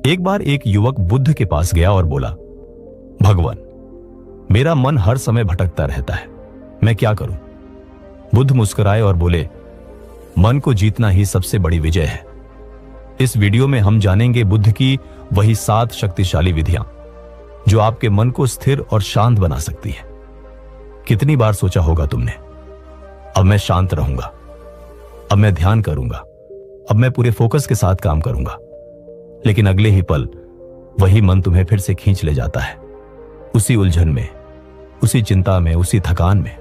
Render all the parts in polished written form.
एक बार एक युवक बुद्ध के पास गया और बोला, भगवान, मेरा मन हर समय भटकता रहता है, मैं क्या करूं? बुद्ध मुस्कुराए और बोले, मन को जीतना ही सबसे बड़ी विजय है। इस वीडियो में हम जानेंगे बुद्ध की वही 7 शक्तिशाली विधियां जो आपके मन को स्थिर और शांत बना सकती है। कितनी बार सोचा होगा तुमने, अब मैं शांत रहूंगा, अब मैं ध्यान करूंगा, अब मैं पूरे फोकस के साथ काम करूंगा। लेकिन अगले ही पल वही मन तुम्हें फिर से खींच ले जाता है, उसी उलझन में, उसी चिंता में, उसी थकान में।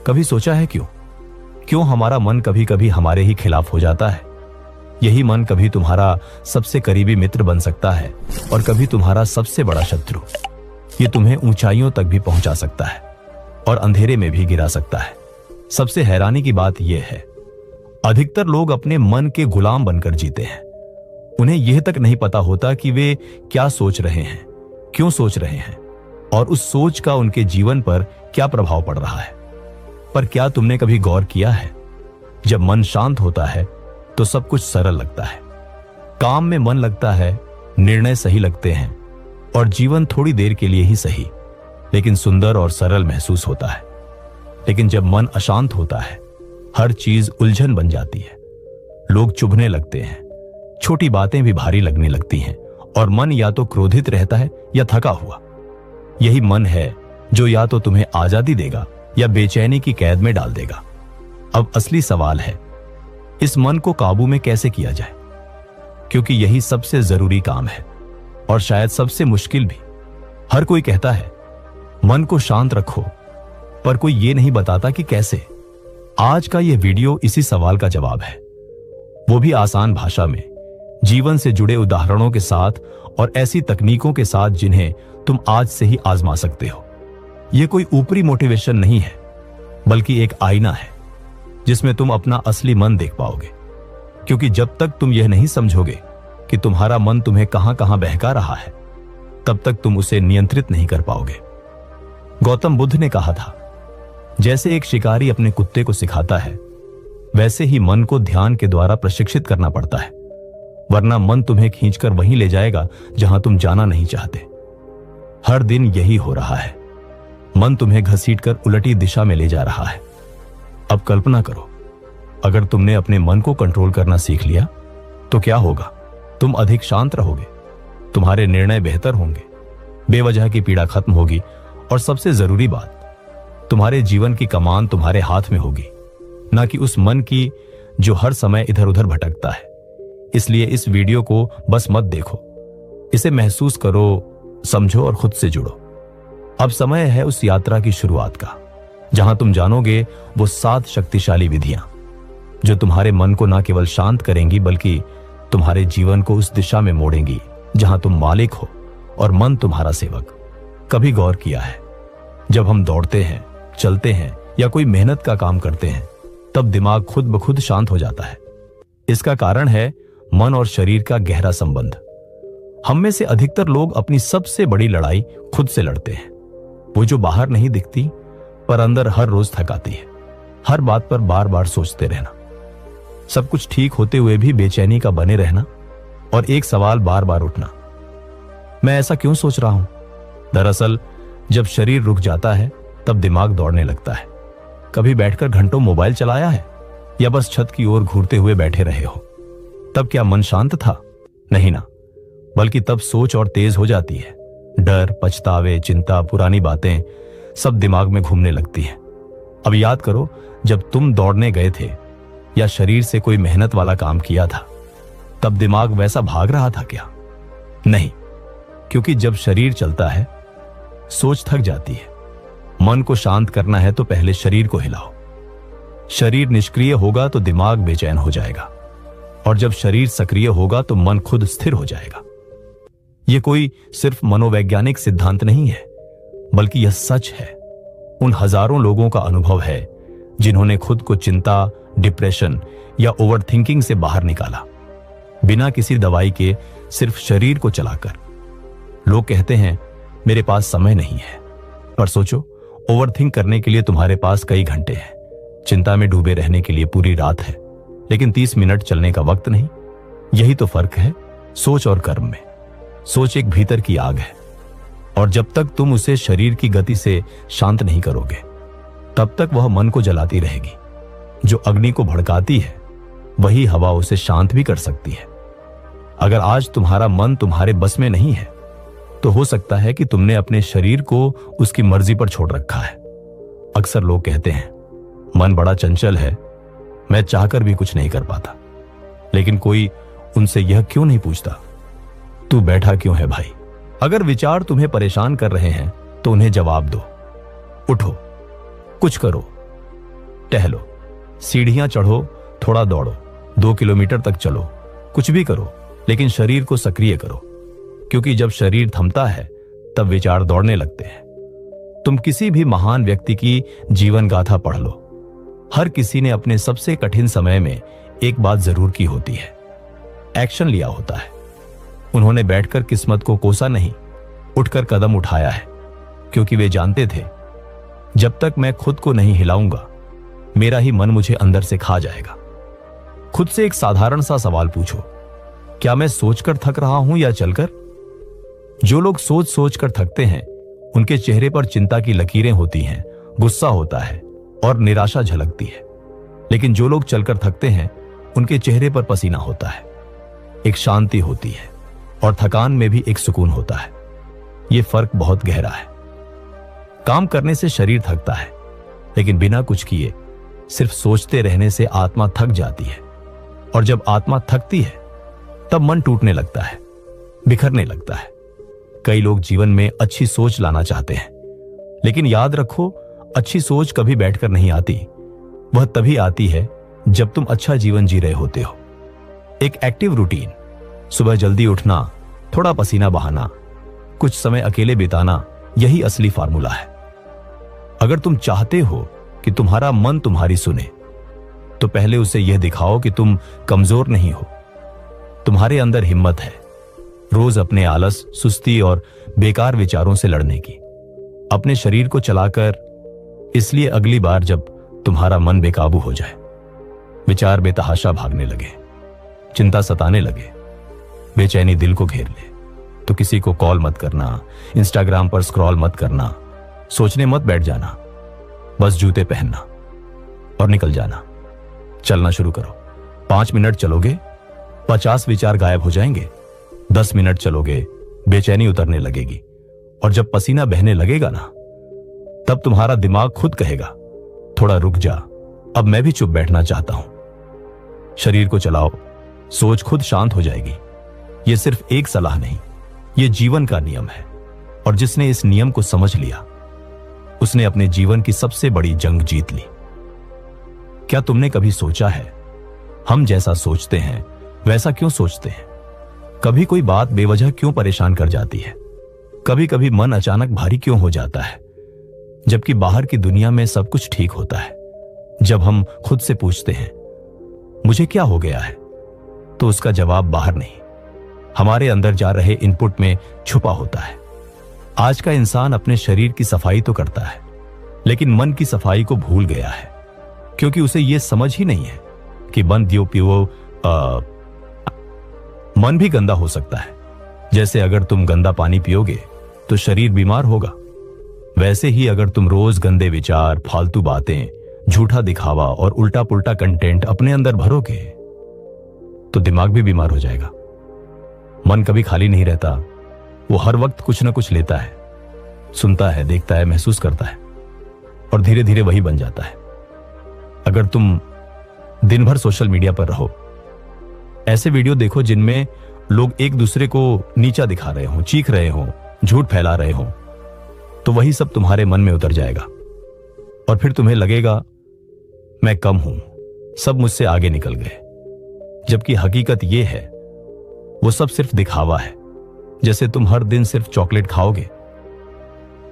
कभी सोचा है क्यों हमारा मन कभी कभी हमारे ही खिलाफ हो जाता है? यही मन कभी तुम्हारा सबसे करीबी मित्र बन सकता है और कभी तुम्हारा सबसे बड़ा शत्रु। ये तुम्हें ऊंचाइयों तक भी पहुंचा सकता है और अंधेरे में भी गिरा सकता है। सबसे हैरानी की बात यह है, अधिकतर लोग अपने मन के गुलाम बनकर जीते हैं। उन्हें यह तक नहीं पता होता कि वे क्या सोच रहे हैं, क्यों सोच रहे हैं और उस सोच का उनके जीवन पर क्या प्रभाव पड़ रहा है। पर क्या तुमने कभी गौर किया है, जब मन शांत होता है तो सब कुछ सरल लगता है, काम में मन लगता है, निर्णय सही लगते हैं और जीवन थोड़ी देर के लिए ही सही लेकिन सुंदर और सरल महसूस होता है। लेकिन जब मन अशांत होता है, हर चीज उलझन बन जाती है, लोग चुभने लगते हैं, छोटी बातें भी भारी लगने लगती हैं और मन या तो क्रोधित रहता है या थका हुआ। यही मन है जो या तो तुम्हें आजादी देगा या बेचैनी की कैद में डाल देगा। अब असली सवाल है, इस मन को काबू में कैसे किया जाए? क्योंकि यही सबसे जरूरी काम है और शायद सबसे मुश्किल भी। हर कोई कहता है मन को शांत रखो, पर कोई ये नहीं बताता कि कैसे। आज का यह वीडियो इसी सवाल का जवाब है, वो भी आसान भाषा में, जीवन से जुड़े उदाहरणों के साथ और ऐसी तकनीकों के साथ जिन्हें तुम आज से ही आजमा सकते हो। यह कोई ऊपरी मोटिवेशन नहीं है, बल्कि एक आईना है जिसमें तुम अपना असली मन देख पाओगे। क्योंकि जब तक तुम यह नहीं समझोगे कि तुम्हारा मन तुम्हें कहां कहां बहका रहा है, तब तक तुम उसे नियंत्रित नहीं कर पाओगे। गौतम बुद्ध ने कहा था, जैसे एक शिकारी अपने कुत्ते को सिखाता है, वैसे ही मन को ध्यान के द्वारा प्रशिक्षित करना पड़ता है, वरना मन तुम्हें खींचकर वहीं ले जाएगा जहां तुम जाना नहीं चाहते। हर दिन यही हो रहा है, मन तुम्हें घसीटकर उलटी दिशा में ले जा रहा है। अब कल्पना करो, अगर तुमने अपने मन को कंट्रोल करना सीख लिया तो क्या होगा? तुम अधिक शांत रहोगे, तुम्हारे निर्णय बेहतर होंगे, बेवजह की पीड़ा खत्म होगी और सबसे जरूरी बात, तुम्हारे जीवन की कमान तुम्हारे हाथ में होगी, ना कि उस मन की जो हर समय इधर उधर भटकता है। इसलिए इस वीडियो को बस मत देखो, इसे महसूस करो, समझो और खुद से जुड़ो। अब समय है उस यात्रा की शुरुआत का, जहां तुम जानोगे वो 7 शक्तिशाली विधियां जो तुम्हारे मन को ना केवल शांत करेंगी बल्कि तुम्हारे जीवन को उस दिशा में मोड़ेंगी जहां तुम मालिक हो और मन तुम्हारा सेवक। कभी गौर किया है, जब हम दौड़ते हैं, चलते हैं या कोई मेहनत का काम करते हैं, तब दिमाग खुद ब खुद शांत हो जाता है। इसका कारण है मन और शरीर का गहरा संबंध। हम में से अधिकतर लोग अपनी सबसे बड़ी लड़ाई खुद से लड़ते हैं, वो जो बाहर नहीं दिखती पर अंदर हर रोज थकाती है। हर बात पर बार बार सोचते रहना, सब कुछ ठीक होते हुए भी बेचैनी का बने रहना और एक सवाल बार बार उठना, मैं ऐसा क्यों सोच रहा हूं? दरअसल जब शरीर रुक जाता है तब दिमाग दौड़ने लगता है। कभी बैठकर घंटों मोबाइल चलाया है या बस छत की ओर घूरते हुए बैठे रहे हो? तब क्या मन शांत था? नहीं ना, बल्कि तब सोच और तेज हो जाती है। डर, पछतावे, चिंता, पुरानी बातें सब दिमाग में घूमने लगती है। अब याद करो, जब तुम दौड़ने गए थे या शरीर से कोई मेहनत वाला काम किया था, तब दिमाग वैसा भाग रहा था क्या? नहीं, क्योंकि जब शरीर चलता है सोच थक जाती है। मन को शांत करना है तो पहले शरीर को हिलाओ। शरीर निष्क्रिय होगा तो दिमाग बेचैन हो जाएगा और जब शरीर सक्रिय होगा तो मन खुद स्थिर हो जाएगा। यह कोई सिर्फ मनोवैज्ञानिक सिद्धांत नहीं है, बल्कि यह सच है। उन हजारों लोगों का अनुभव है जिन्होंने खुद को चिंता, डिप्रेशन या ओवरथिंकिंग से बाहर निकाला, बिना किसी दवाई के, सिर्फ शरीर को चलाकर। लोग कहते हैं मेरे पास समय नहीं है, पर सोचो, ओवरथिंक करने के लिए तुम्हारे पास कई घंटे हैं, चिंता में डूबे रहने के लिए पूरी रात है, लेकिन 30 मिनट चलने का वक्त नहीं। यही तो फर्क है सोच और कर्म में। सोच एक भीतर की आग है, और जब तक तुम उसे शरीर की गति से शांत नहीं करोगे, तब तक वह मन को जलाती रहेगी। जो अग्नि को भड़काती है, वही हवा उसे शांत भी कर सकती है। अगर आज तुम्हारा मन तुम्हारे बस में नहीं है, तो हो सकता है कि तुमने अपने शरीर को उसकी मर्जी पर छोड़ रखा है। अक्सर लोग कहते हैं, मन बड़ा चंचल है, मैं चाहकर भी कुछ नहीं कर पाता। लेकिन कोई उनसे यह क्यों नहीं पूछता, तू बैठा क्यों है भाई? अगर विचार तुम्हें परेशान कर रहे हैं, तो उन्हें जवाब दो। उठो, कुछ करो, टहलो, सीढ़ियां चढ़ो, थोड़ा दौड़ो, 2 किलोमीटर तक चलो, कुछ भी करो, लेकिन शरीर को सक्रिय करो। क्योंकि जब शरीर थमता है, तब विचार दौड़ने लगते हैं। तुम किसी भी महान व्यक्ति की जीवन गाथा पढ़ लो, हर किसी ने अपने सबसे कठिन समय में एक बात जरूर की होती है, एक्शन लिया होता है। उन्होंने बैठकर किस्मत को कोसा नहीं, उठकर कदम उठाया है। क्योंकि वे जानते थे, जब तक मैं खुद को नहीं हिलाऊंगा, मेरा ही मन मुझे अंदर से खा जाएगा। खुद से एक साधारण सा सवाल पूछो, क्या मैं सोचकर थक रहा हूं या चलकर? जो लोग सोच सोच कर थकते हैं, उनके चेहरे पर चिंता की लकीरें होती हैं, गुस्सा होता है और निराशा झलकती है। लेकिन जो लोग चलकर थकते हैं, उनके चेहरे पर पसीना होता है, एक शांति होती है, और थकान में भी एक सुकून होता है। यह फर्क बहुत गहरा है। काम करने से शरीर थकता है, लेकिन बिना कुछ किए सिर्फ सोचते रहने से आत्मा थक जाती है। और जब आत्मा थकती है, तब मन टूटने लगता है, बिखरने लगता है। कई लोग जीवन में अच्छी सोच लाना चाहते हैं, लेकिन याद रखो, अच्छी सोच कभी बैठकर नहीं आती। वह तभी आती है जब तुम अच्छा जीवन जी रहे होते हो। एक एक्टिव रूटीन, सुबह जल्दी उठना, थोड़ा पसीना बहाना, कुछ समय अकेले बिताना, यही असली फार्मूला है। अगर तुम चाहते हो कि तुम्हारा मन तुम्हारी सुने, तो पहले उसे यह दिखाओ कि तुम कमजोर नहीं हो। तुम्हारे अंदर हिम्मत है रोज अपने आलस, सुस्ती और बेकार विचारों से लड़ने की। अपने शरीर को चलाकर, इसलिए अगली बार जब तुम्हारा मन बेकाबू हो जाए, विचार बेतहाशा भागने लगे, चिंता सताने लगे, बेचैनी दिल को घेर ले, तो किसी को कॉल मत करना, इंस्टाग्राम पर स्क्रॉल मत करना, सोचने मत बैठ जाना। बस जूते पहनना और निकल जाना। चलना शुरू करो। 5 मिनट चलोगे, 50 विचार गायब हो जाएंगे। 10 मिनट चलोगे, बेचैनी उतरने लगेगी। और जब पसीना बहने लगेगा ना, तब तुम्हारा दिमाग खुद कहेगा, थोड़ा रुक जा, अब मैं भी चुप बैठना चाहता हूं। शरीर को चलाओ, सोच खुद शांत हो जाएगी। यह सिर्फ एक सलाह नहीं, यह जीवन का नियम है। और जिसने इस नियम को समझ लिया, उसने अपने जीवन की सबसे बड़ी जंग जीत ली। क्या तुमने कभी सोचा है, हम जैसा सोचते हैं वैसा क्यों सोचते हैं? कभी कोई बात बेवजह क्यों परेशान कर जाती है? कभी कभी मन अचानक भारी क्यों हो जाता है, जबकि बाहर की दुनिया में सब कुछ ठीक होता है? जब हम खुद से पूछते हैं, मुझे क्या हो गया है, तो उसका जवाब बाहर नहीं, हमारे अंदर जा रहे इनपुट में छुपा होता है। आज का इंसान अपने शरीर की सफाई तो करता है, लेकिन मन की सफाई को भूल गया है। क्योंकि उसे यह समझ ही नहीं है कि मन दियो पियो, मन भी गंदा हो सकता है। जैसे अगर तुम गंदा पानी पियोगे तो शरीर बीमार होगा, वैसे ही अगर तुम रोज गंदे विचार, फालतू बातें, झूठा दिखावा और उल्टा पुल्टा कंटेंट अपने अंदर भरोगे, तो दिमाग भी बीमार हो जाएगा। मन कभी खाली नहीं रहता, वो हर वक्त कुछ ना कुछ लेता है, सुनता है, देखता है, महसूस करता है, और धीरे धीरे वही बन जाता है। अगर तुम दिन भर सोशल मीडिया पर रहो, ऐसे वीडियो देखो जिनमें लोग एक दूसरे को नीचा दिखा रहे हो, चीख रहे हो, झूठ फैला रहे हो, तो वही सब तुम्हारे मन में उतर जाएगा। और फिर तुम्हें लगेगा, मैं कम हूं, सब मुझसे आगे निकल गए। जबकि हकीकत यह है, वो सब सिर्फ दिखावा है। जैसे तुम हर दिन सिर्फ चॉकलेट खाओगे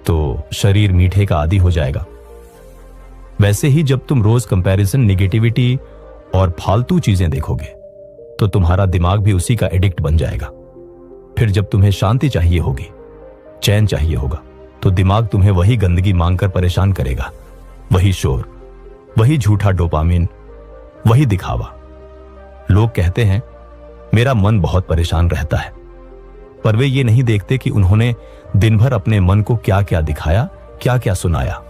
तो शरीर मीठे का आदी हो जाएगा, वैसे ही जब तुम रोज कंपैरिजन, निगेटिविटी और फालतू चीजें देखोगे, तो तुम्हारा दिमाग भी उसी का एडिक्ट बन जाएगा। फिर जब तुम्हें शांति चाहिए होगी, चैन चाहिए होगा, तो दिमाग तुम्हें वही गंदगी मांगकर परेशान करेगा, वही शोर, वही झूठा डोपामिन, वही दिखावा। लोग कहते हैं, मेरा मन बहुत परेशान रहता है, पर वे ये नहीं देखते कि उन्होंने दिन भर अपने मन को क्या क्या दिखाया, क्या क्या सुनाया।